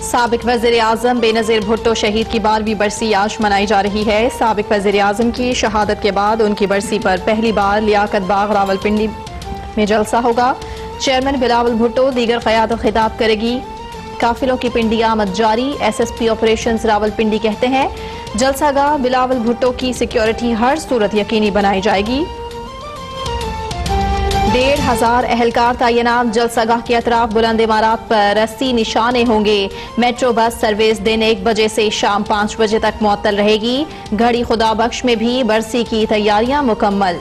سابق وزیر اعظم بے نظیر بھٹو شہید کی 12ویں برسی آج منائی جا رہی ہے۔ سابق وزیر اعظم کی شہادت کے بعد ان کی برسی پر پہلی بار لیاقت باغ راولپنڈی میں جلسہ ہوگا۔ چیئرمین بلاول بھٹو دیگر قیادت خطاب کرے گی۔ قافلوں کی پنڈی آمد جاری، S S P operations Rawalpindi کہتے ہیں جلسہ گاہ بلاول بھٹو کی سیکیورٹی ہر صورت یقینی بنائی جائے گی۔ 1500 اہلکار تعینات، جلسہ گاہ کے اطراف بلند عمارات پر رسی نشانے ہوں گے۔ میٹرو بس سروس دن 1 بجے سے شام 5 بجے تک معطل رہے گی۔ گھڑی خدا بخش میں بھی برسی کی تیاریاں مکمل۔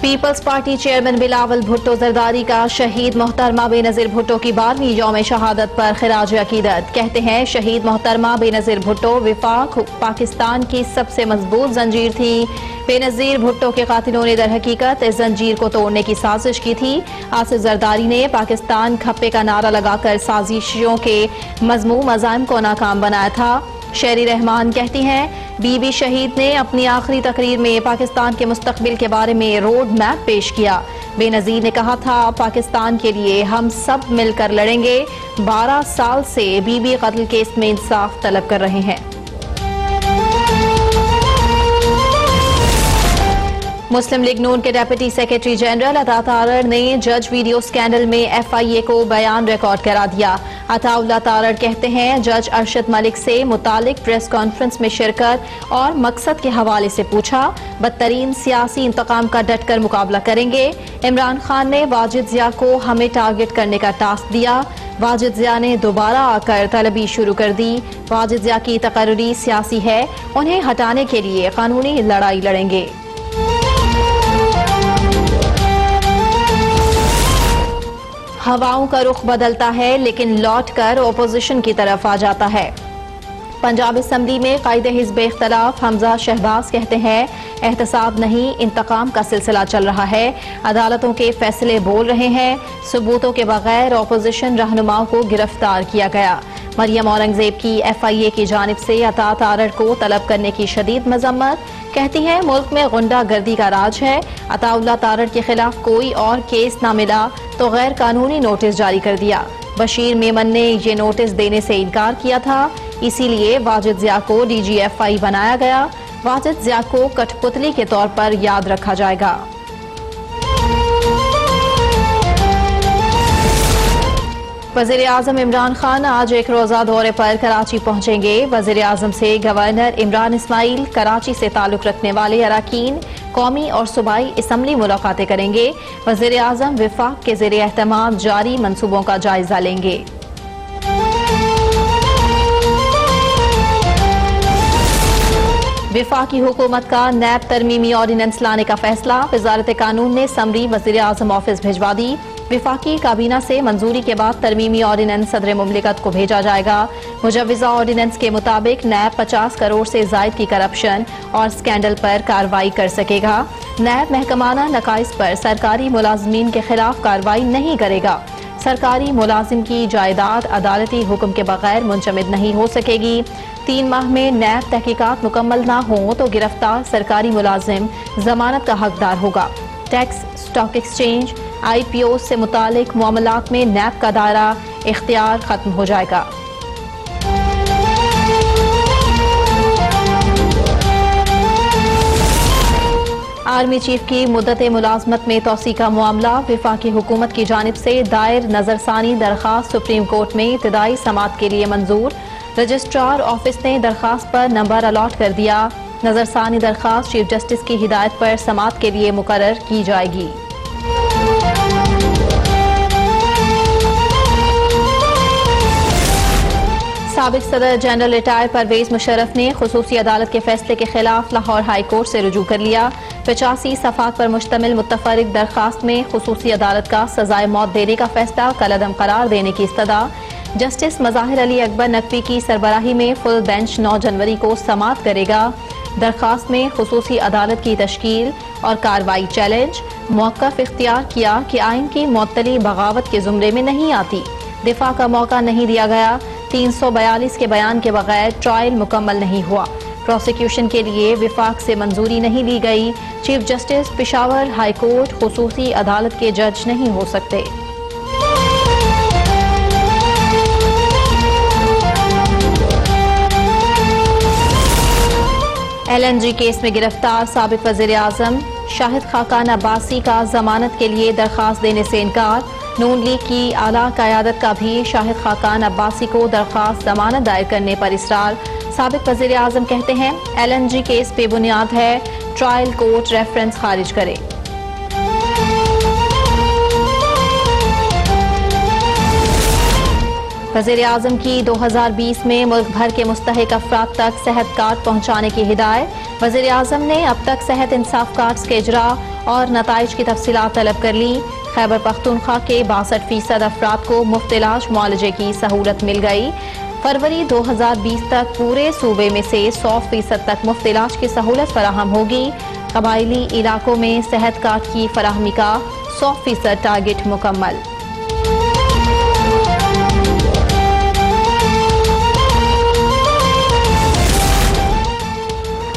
پیپلز پارٹی چیئرمین بلاول بھٹو زرداری کا شہید محترمہ بے نظیر بھٹو کی 12ویں یوم شہادت پر خراج عقیدت۔ کہتے ہیں شہید محترمہ بے نظیر بھٹو وفاق پاکستان کی سب سے مضبوط زنجیر تھی۔ بے نظیر بھٹو کے قاتلوں نے در حقیقت اس زنجیر کو توڑنے کی سازش کی تھی۔ آصف زرداری نے پاکستان کھپے کا نعرہ لگا کر سازشیوں کے مذموم عزائم کو ناکام بنایا تھا۔ شیری رحمان کہتی ہیں بی بی شہید نے اپنی آخری تقریر میں پاکستان کے مستقبل کے بارے میں روڈ میپ پیش کیا۔ بے نظیر نے کہا تھا پاکستان کے لیے ہم سب مل کر لڑیں گے۔ 12 سال سے بی بی قتل کیس میں انصاف طلب کر رہے ہیں۔ مسلم لیگ نون کے ڈیپٹی سیکریٹری جنرل عطا تارڑ نے جج ویڈیو سکینڈل میں ایف آئی اے کو بیان ریکارڈ کرا دیا۔ عطا اللہ تارڑ کہتے ہیں جج ارشد ملک سے متعلق پریس کانفرنس میں شرکت اور مقصد کے حوالے سے پوچھا۔ بدترین سیاسی انتقام کا ڈٹ کر مقابلہ کریں گے۔ عمران خان نے واجد ضیاء کو ہمیں ٹارگٹ کرنے کا ٹاسک دیا۔ واجد ضیاء نے دوبارہ آ کر طلبی شروع کر دی۔ واجد ضیاء کی تقرری سیاسی ہے، انہیں ہٹانے کے لیے قانونی لڑائی لڑیں گے۔ ہواؤں کا رخ بدلتا ہے لیکن لوٹ کر اپوزیشن کی طرف آ جاتا ہے۔ پنجاب اسمبلی میں قائد حزب اختلاف حمزہ شہباز کہتے ہیں احتساب نہیں انتقام کا سلسلہ چل رہا ہے۔ عدالتوں کے فیصلے بول رہے ہیں۔ ثبوتوں کے بغیر اپوزیشن رہنماؤں کو گرفتار کیا گیا۔ مریم اورنگزیب کی ایف آئی اے کی جانب سے عطا تارڑ کو طلب کرنے کی شدید مذمت۔ کہتی ہیں ملک میں غنڈہ گردی کا راج ہے۔ عطا اللہ تارڑ کے خلاف کوئی اور کیس نہ ملا تو غیر قانونی نوٹس جاری کر دیا۔ بشیر میمن نے یہ نوٹس دینے سے انکار کیا تھا، اسی لیے واجد ضیاء کو ڈی جی ایف آئی بنایا گیا۔ واجد ضیاء کو کٹھ پتلی کے طور پر یاد رکھا جائے گا۔ وزیر اعظم عمران خان آج ایک روزہ دورے پر کراچی پہنچیں گے۔ وزیر اعظم سے گورنر عمران اسماعیل، کراچی سے تعلق رکھنے والے اراکین، قومی اور صوبائی اسمبلی ملاقاتیں کریں گے۔ وزیر اعظم وفاق کے زیر اہتمام جاری منصوبوں کا جائزہ لیں گے۔ وفاقی حکومت کا نیب ترمیمی آرڈیننس لانے کا فیصلہ، وزارت قانون نے سمری وزیر اعظم آفس بھجوا دی۔ وفاقی کابینہ سے منظوری کے بعد ترمیمی آرڈیننس صدر مملکت کو بھیجا جائے گا۔ مجوزہ آرڈیننس کے مطابق نیب 50 کروڑ سے زائد کی کرپشن اور سکینڈل پر کارروائی کر سکے گا۔ نیب محکمانہ نقائص پر سرکاری ملازمین کے خلاف کارروائی نہیں کرے گا۔ سرکاری ملازم کی جائیداد عدالتی حکم کے بغیر منجمد نہیں ہو سکے گی۔ 3 ماہ میں نیب تحقیقات مکمل نہ ہوں تو گرفتار سرکاری ملازم ضمانت کا حقدار ہوگا۔ ٹیکس، اسٹاک ایکسچینج، آئی پی او سے متعلق معاملات میں نیب کا دائرہ اختیار ختم ہو جائے گا۔ آرمی چیف کی مدت ملازمت میں توسیع کا معاملہ، وفاقی حکومت کی جانب سے دائر نظرثانی درخواست سپریم کورٹ میں ابتدائی سماعت کے لیے منظور۔ رجسٹرار آفس نے درخواست پر نمبر الاٹ کر دیا۔ نظرثانی درخواست چیف جسٹس کی ہدایت پر سماعت کے لیے مقرر کی جائے گی۔ سابق صدر جنرل ریٹائر پرویز مشرف نے خصوصی عدالت کے فیصلے کے خلاف لاہور ہائی کورٹ سے رجوع کر لیا۔ 85 صفحات پر مشتمل متفرق درخواست میں خصوصی عدالت کا سزائے موت دینے کا فیصلہ کالعدم قرار دینے کی استدعا۔ جسٹس مظاہر علی اکبر نقوی کی سربراہی میں فل بینچ 9 جنوری کو سماعت کرے گا۔ درخواست میں خصوصی عدالت کی تشکیل اور کارروائی چیلنج، موقف اختیار کیا کہ آئین کی معطلی بغاوت کے زمرے میں نہیں آتی، دفاع کا موقع نہیں دیا گیا، 342 کے بیان کے بغیر ٹرائل مکمل نہیں ہوا، پروسیکیوشن کے لیے وفاق سے منظوری نہیں لی گئی. Chief justice Peshawar high court خصوصی عدالت کے جج نہیں ہو سکتے. LNG کیس میں گرفتار سابق وزیر اعظم شاہد خاقان عباسی کا ضمانت کے لیے درخواست دینے سے انکار. نون لیگ کی اعلیٰ قیادت کا بھی شاہد خاقان عباسی کو درخواست ضمانت دائر کرنے پر اصرار. سابق وزیر اعظم کہتے ہیں LNG کیس بے بنیاد ہے, ٹرائل کورٹ ریفرنس خارج کرے. وزیر اعظم کی 2020 میں ملک بھر کے مستحق افراد تک صحت کارڈ پہنچانے کی ہدایت. وزیر اعظم نے اب تک صحت انصاف کارڈز کے اجراء اور نتائج کی تفصیلات طلب کر لی. خیبر پختونخوا کے 62% افراد کو مفت علاج معالجے کی سہولت مل گئی. فروری 2020 تک پورے صوبے میں سے 100% تک مفت علاج کی سہولت فراہم ہوگی. قبائلی علاقوں میں صحت کارڈ کی فراہمی کا 100% ٹارگٹ مکمل.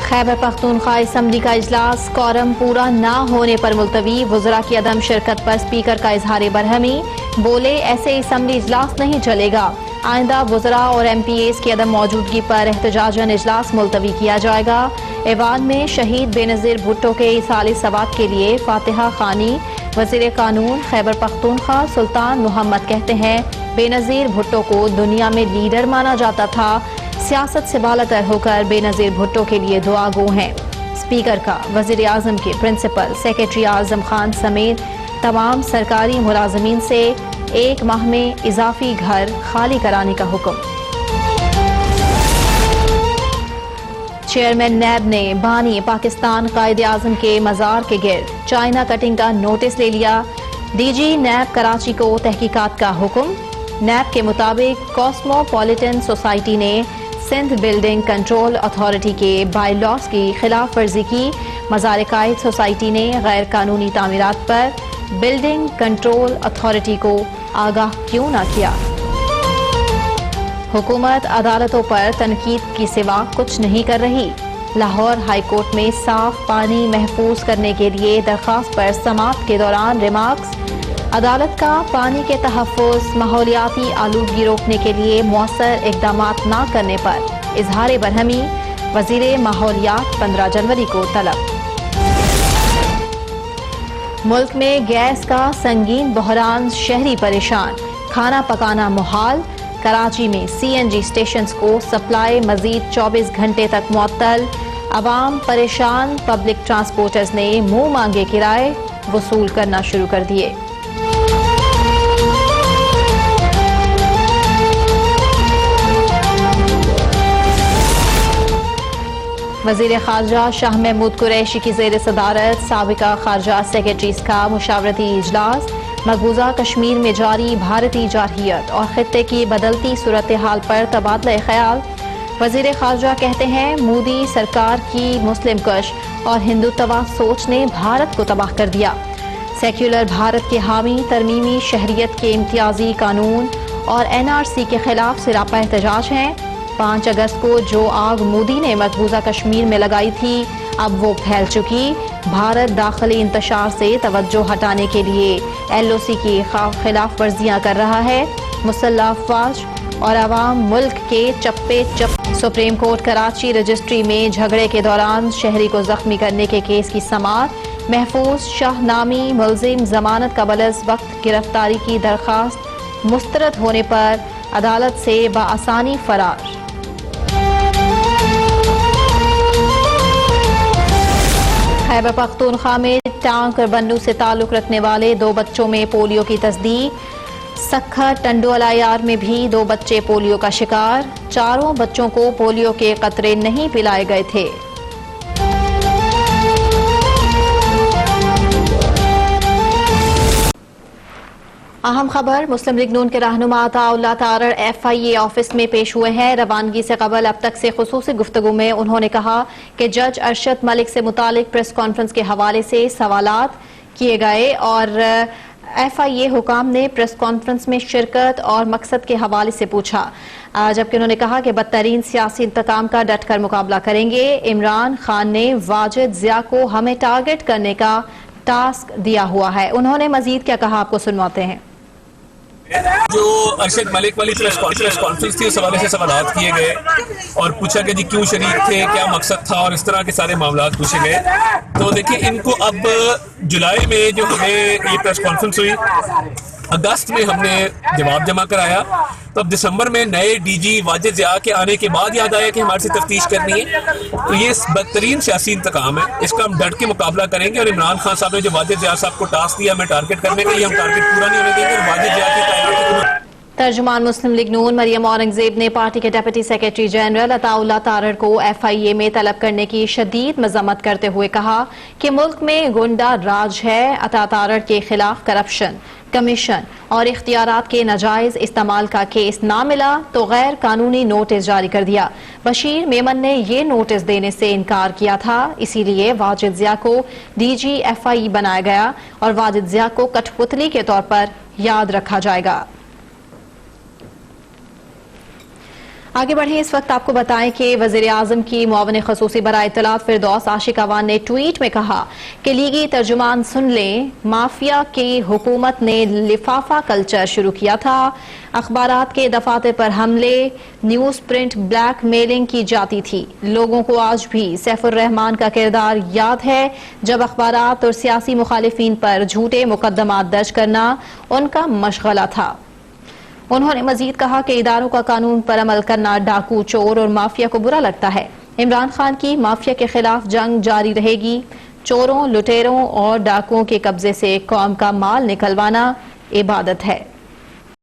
خیبر پختونخوا اسمبلی کا اجلاس کورم پورا نہ ہونے پر ملتوی. وزراء کی عدم شرکت پر اسپیکر کا اظہار برہمی. بولے ایسے اسمبلی اجلاس نہیں چلے گا. آئندہ وزراء اور MPAs کی عدم موجودگی پر احتجاجاً اجلاس ملتوی کیا جائے گا. ایوان میں شہید بے نظیر بھٹو کے ایصال ثواب کے لیے فاتحہ خوانی. وزیر قانون خیبر پختونخوا سلطان محمد کہتے ہیں بے نظیر بھٹو کو دنیا میں لیڈر مانا جاتا تھا. سیاست سے بالاتر ہو کر بے نظیر بھٹو کے لیے دعا گو ہیں. اسپیکر کا وزیر اعظم کے پرنسپل سیکریٹری اعظم خان سمیت تمام سرکاری ملازمین سے 1 ماہ میں اضافی گھر خالی کرانے کا حکم. چیئرمین نیب نے بانی پاکستان قائد اعظم کے مزار کے گرد چائنا کٹنگ کا نوٹس لے لیا. DG نیب کراچی کو تحقیقات کا حکم. نیب کے مطابق کاسموپولیٹن سوسائٹی نے سندھ بلڈنگ کنٹرول اتھارٹی کے بائی لاز کی خلاف ورزی کی. مزار قائد سوسائٹی نے غیر قانونی تعمیرات پر بلڈنگ کنٹرول اتھارٹی کو آگاہ کیوں نہ کیا. حکومت عدالتوں پر تنقید کی سوا کچھ نہیں کر رہی. لاہور ہائی کورٹ میں صاف پانی محفوظ کرنے کے لیے درخواست پر سماعت کے دوران ریمارکس. عدالت کا پانی کے تحفظ ماحولیاتی آلودگی روکنے کے لیے مؤثر اقدامات نہ کرنے پر اظہار برہمی. وزیر ماحولیات 15 جنوری کو طلب. ملک میں گیس کا سنگین بحران, شہری پریشان, کھانا پکانا محال. کراچی میں CNG اسٹیشنز کو سپلائی مزید 24 گھنٹے تک معطل. عوام پریشان. پبلک ٹرانسپورٹرز نے منہ مانگے کرائے وصول کرنا شروع کر دیے. وزیر خارجہ شاہ محمود قریشی کی زیر صدارت سابقہ خارجہ سیکریٹریز کا مشاورتی اجلاس. مقبوضہ کشمیر میں جاری بھارتی جارحیت اور خطے کی بدلتی صورتحال پر تبادلہ خیال. وزیر خارجہ کہتے ہیں مودی سرکار کی مسلم کش اور ہندوتوا سوچ نے بھارت کو تباہ کر دیا. سیکولر بھارت کے حامی ترمیمی شہریت کے امتیازی قانون اور NRC کے خلاف سراپا احتجاج ہیں. 5 اگست کو جو آگ مودی نے مقبوضہ کشمیر میں لگائی تھی اب وہ پھیل چکی. بھارت داخلی انتشار سے توجہ ہٹانے کے لیے LOC کی خلاف ورزیاں کر رہا ہے. مسلح افواج اور عوام ملک کے چپے چپ. سپریم کورٹ کراچی رجسٹری میں جھگڑے کے دوران شہری کو زخمی کرنے کے کیس کی سماعت. محفوظ شاہ نامی ملزم ضمانت قبل از وقت گرفتاری کی درخواست مسترد ہونے پر عدالت سے بآسانی فرار. خیبر پختونخوا میں ٹانک اور بنو سے تعلق رکھنے والے 2 بچوں میں پولیو کی تصدیق. سکھا ٹنڈو الایار میں بھی 2 بچے پولیو کا شکار. 4 بچوں کو پولیو کے قطرے نہیں پلائے گئے تھے. اہم خبر مسلم لیگ نون کے رہنما عطا اللہ تارڑ FIA آفس میں پیش ہوئے ہیں. روانگی سے قبل اب تک سے خصوصی گفتگو میں انہوں نے کہا کہ جج ارشد ملک سے متعلق پریس کانفرنس کے حوالے سے سوالات کیے گئے اور FIA حکام نے پریس کانفرنس میں شرکت اور مقصد کے حوالے سے پوچھا. جبکہ انہوں نے کہا کہ بدترین سیاسی انتقام کا ڈٹ کر مقابلہ کریں گے۔ عمران خان نے واجد ضیاء کو ہمیں ٹارگٹ کرنے کا ٹاسک دیا ہوا ہے۔ انہوں نے مزید کیا کہا، آپ کو سنواتے ہیں۔ جو ارشد ملک والی پریس کانفرنس تھی، اس حوالے سے سوالات کیے گئے اور پوچھا کہ جی کیوں شریک تھے، کیا مقصد تھا، اور اس طرح کے سارے معاملات پوچھے گئے۔ تو دیکھیں ان کو اب جولائی میں جو ہمیں یہ پریس کانفرنس ہوئی، اگست میں ہم نے جواب جمع کرایا، تو اب دسمبر میں نئے ڈی جی واجد ضیاء کے آنے کے بعد یاد آیا کہ ہمارے سے تفتیش کرنی ہے۔ تو یہ بدترین سیاسی انتقام ہے، اس کا ہم ڈٹ کے مقابلہ کریں گے، اور عمران خان صاحب نے جو واجد ضیاء صاحب کو ٹاسک دیا ہمیں ٹارگٹ کرنے کا، یہ ہم ٹارگٹ پورا نہیں ہونے دیں گے، اور واجد ضیاء کی تعیناتی ترجمان مسلم لیگ نون مریم اورنگزیب نے پارٹی کے ڈپٹی سیکرٹری جنرل عطا اللہ تارڑ کو ایف آئی اے میں طلب کرنے کی شدید مذمت کرتے ہوئے کہا کہ ملک میں گنڈا راج ہے۔ عطا تارڑ کے خلاف کرپشن، کمیشن اور اختیارات کے ناجائز استعمال کا کیس نہ ملا تو غیر قانونی نوٹس جاری کر دیا۔ بشیر میمن نے یہ نوٹس دینے سے انکار کیا تھا، اسی لیے واجد ضیاء کو ڈی جی ایف آئی بنایا گیا اور واجد ضیاء کو کٹھ پتلی کے طور پر یاد رکھا جائے گا۔ آگے بڑھیں، اس وقت آپ کو بتائیں کہ وزیر اعظم کی معاون خصوصی برائے اطلاعات فردوس عاشق اعوان نے ٹویٹ میں کہا کہ لیگی ترجمان سن لیں، مافیا کی حکومت نے لفافہ کلچر شروع کیا تھا، اخبارات کے دفاتر پر حملے، نیوز پرنٹ بلیک میلنگ کی جاتی تھی۔ لوگوں کو آج بھی سیف الرحمان کا کردار یاد ہے جب اخبارات اور سیاسی مخالفین پر جھوٹے مقدمات درج کرنا ان کا مشغلہ تھا۔ انہوں نے مزید کہا کہ اداروں کا قانون پر عمل کرنا ڈاکو، چور اور مافیا کو برا لگتا ہے۔ عمران خان کی مافیا کے خلاف جنگ جاری رہے گی۔ چوروں، لٹیروں اور ڈاکوؤں کے قبضے سے قوم کا مال نکلوانا عبادت ہے۔